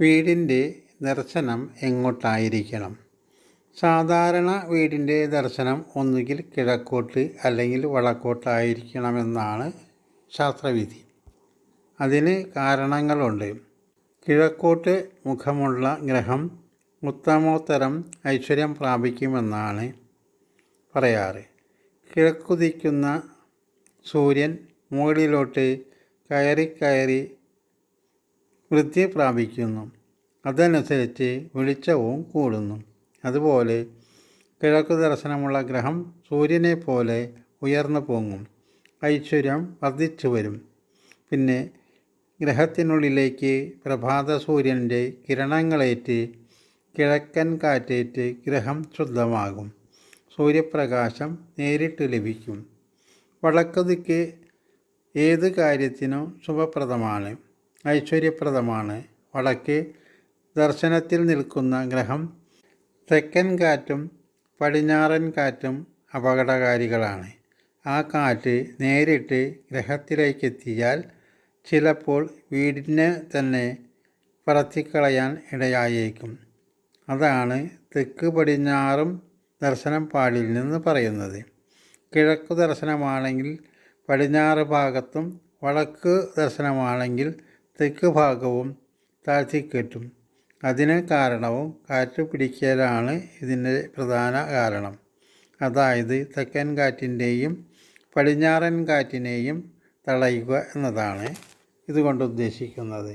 വീടിൻ്റെ ദർശനം എങ്ങോട്ടായിരിക്കണം? സാധാരണ വീടിൻ്റെ ദർശനം ഒന്നുകിൽ കിഴക്കോട്ട് അല്ലെങ്കിൽ വടക്കോട്ടായിരിക്കണമെന്നാണ് ശാസ്ത്രവിധി. അതിന് കാരണങ്ങളുണ്ട്. കിഴക്കോട്ട് മുഖമുള്ള ഗ്രഹം ഉത്തമോത്തരം ഐശ്വര്യം പ്രാപിക്കുമെന്നാണ് പറയാറ്. കിഴക്കുദിക്കുന്ന സൂര്യൻ മുകളിലോട്ട് കയറി വൃദ്ധി പ്രാപിക്കുന്നു. അതനുസരിച്ച് വെളിച്ചവും കൂടുന്നു. അതുപോലെ കിഴക്ക് ദർശനമുള്ള ഗ്രഹം സൂര്യനെ പോലെ ഉയർന്നു പൊങ്ങും. ഐശ്വര്യം വർദ്ധിച്ചു വരും. പിന്നെ ഗ്രഹത്തിനുള്ളിലേക്ക് പ്രഭാത സൂര്യൻ്റെ കിരണങ്ങളേറ്റ് കിഴക്കൻ കാറ്റേറ്റ് ഗ്രഹം ശുദ്ധമാകും. സൂര്യപ്രകാശം നേരിട്ട് ലഭിക്കും. വടക്ക് ദിക്ക് ഏത് കാര്യത്തിനും ശുഭപ്രദമാണ്, ഐശ്വര്യപ്രദമാണ്. വടക്ക് ദർശനത്തിൽ നിൽക്കുന്ന ഗ്രഹം തെക്കൻ കാറ്റും പടിഞ്ഞാറൻ കാറ്റും അപകടകാരികളാണ്. ആ കാറ്റ് നേരിട്ട് ഗ്രഹത്തിലേക്കെത്തിയാൽ ചിലപ്പോൾ വീടിനെ തന്നെ പറത്തിക്കളയാൻ ഇടയായേക്കും. അതാണ് തെക്ക് പടിഞ്ഞാറും ദർശനം പാടില്ലെന്ന് പറയുന്നത്. കിഴക്കു ദർശനമാണെങ്കിൽ പടിഞ്ഞാറ് ഭാഗത്തും വടക്ക് ദർശനമാണെങ്കിൽ തെക്ക് ഭാഗവും താഴ്ത്തിക്കെട്ടും. അതിന് കാരണവും കാറ്റ് പിടിക്കലാണ് ഇതിൻ്റെ പ്രധാന കാരണം. അതായത് തെക്കൻ കാറ്റിൻ്റെയും പടിഞ്ഞാറൻ കാറ്റിനെയും തടയുക എന്നതാണ് ഇതുകൊണ്ട് ഉദ്ദേശിക്കുന്നത്.